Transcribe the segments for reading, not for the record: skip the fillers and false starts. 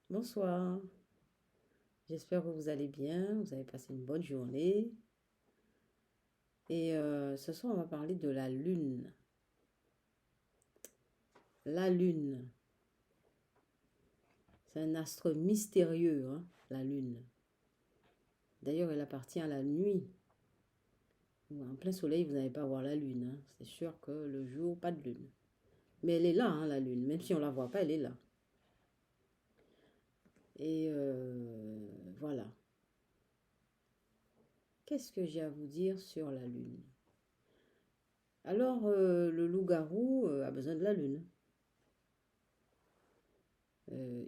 Bonsoir, j'espère que vous allez bien, vous avez passé une bonne journée. Et ce soir, on va parler de la Lune. La Lune, c'est un astre mystérieux, hein, la Lune. D'ailleurs, elle appartient à la nuit. En plein soleil, vous n'allez pas voir la Lune, hein. C'est sûr que le jour, pas de Lune. Mais elle est là, hein, la Lune. Même si on ne la voit pas, elle est là. Et voilà. Qu'est-ce que j'ai à vous dire sur la Lune? Alors, le loup-garou a besoin de la Lune.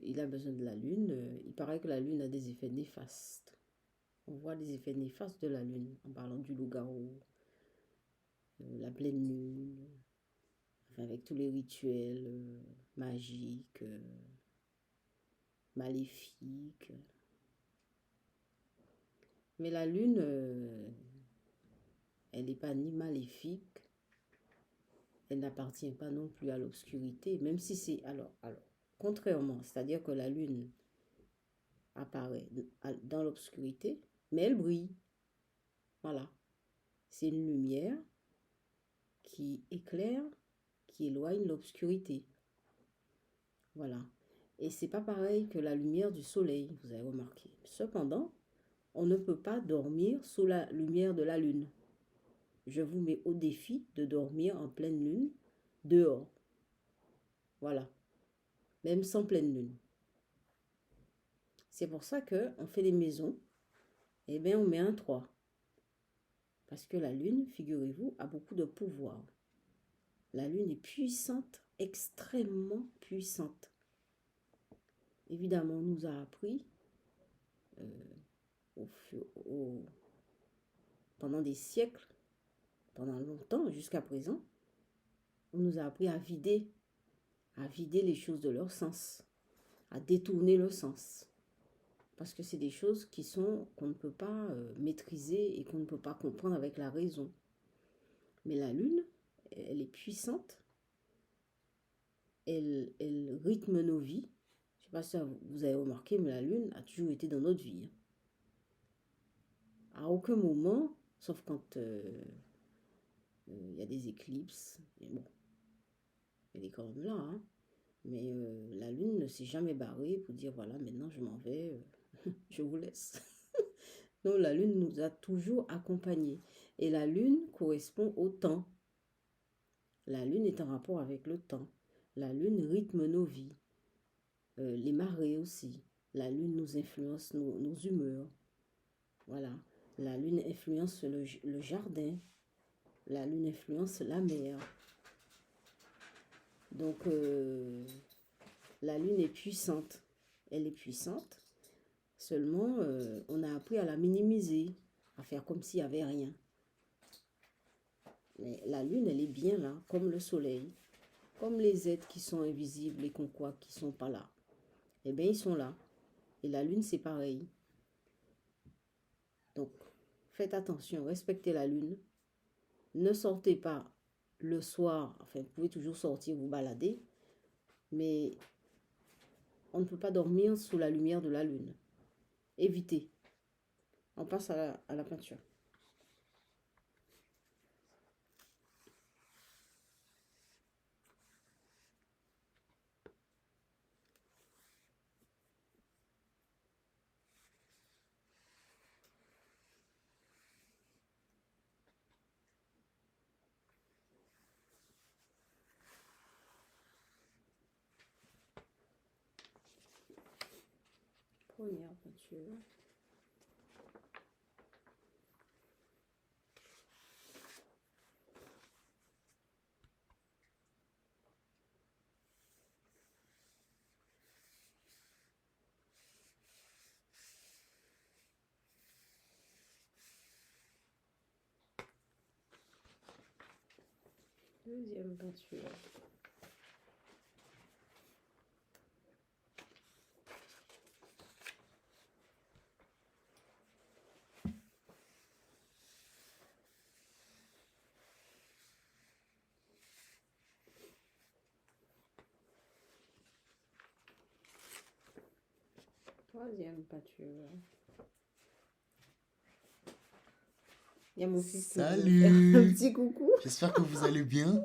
Il a besoin de la Lune. Il paraît que la Lune a des effets néfastes. On voit les effets néfastes de la Lune en parlant du loup-garou, la pleine Lune, enfin, avec tous les rituels magiques, maléfiques. Mais la Lune, elle n'est pas ni maléfique, elle n'appartient pas non plus à l'obscurité, même si c'est... Alors, contrairement, c'est-à-dire que la Lune apparaît dans l'obscurité, mais elle brille. Voilà. C'est une lumière qui éclaire, qui éloigne l'obscurité. Voilà. Et c'est pas pareil que la lumière du soleil, vous avez remarqué. Cependant, on ne peut pas dormir sous la lumière de la lune. Je vous mets au défi de dormir en pleine lune dehors. Voilà. Même sans pleine lune. C'est pour ça que on fait des maisons. Eh bien, on met un toit. Parce que la lune, figurez-vous, a beaucoup de pouvoir. La lune est puissante, extrêmement puissante. Évidemment, on nous a appris pendant des siècles, pendant longtemps, jusqu'à présent, on nous a appris à vider les choses de leur sens, à détourner le sens. Parce que c'est des choses qu'on ne peut pas maîtriser et qu'on ne peut pas comprendre avec la raison. Mais la lune, elle est puissante, elle rythme nos vies. Je ne sais pas si vous avez remarqué, mais la lune a toujours été dans notre vie. À aucun moment, sauf quand il y a des éclipses, et bon, elle est quand même là, hein. Mais la lune ne s'est jamais barrée pour dire voilà, maintenant je m'en vais, je vous laisse. Non, la lune nous a toujours accompagnés. Et la lune correspond au temps. La lune est en rapport avec le temps. La lune rythme nos vies. Les marées aussi. La lune nous influence nos humeurs. Voilà. La lune influence le jardin. La lune influence la mer. Donc, la lune est puissante. Elle est puissante. Seulement, on a appris à la minimiser, à faire comme s'il n'y avait rien. Mais la lune, elle est bien là, comme le soleil, comme les êtres qui sont invisibles et qu'on croit qui ne sont pas là. Eh bien, ils sont là. Et la lune, c'est pareil. Donc, faites attention, respectez la lune. Ne sortez pas le soir. Enfin, vous pouvez toujours sortir, vous balader. Mais on ne peut pas dormir sous la lumière de la lune. Évitez. On passe à la peinture. Première peinture. Deuxième peinture. troisième pâture. Il y a mon fils qui veut Salut! faire un petit coucou. J'espère que vous allez bien.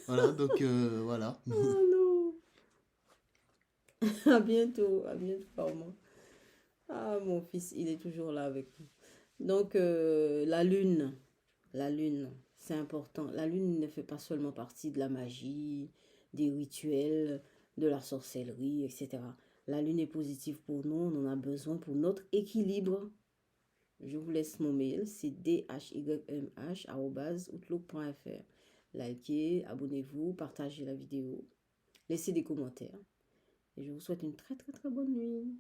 Voilà, donc voilà. Oh non. À bientôt, Armand. Ah, mon fils, il est toujours là avec nous. Donc, la lune, c'est important. La lune ne fait pas seulement partie de la magie, des rituels, de la sorcellerie, etc. La lune est positive pour nous, on en a besoin pour notre équilibre. Je vous laisse mon mail, c'est dhymh@outlook.fr. Likez, abonnez-vous, partagez la vidéo, laissez des commentaires. Et je vous souhaite une très très très bonne nuit.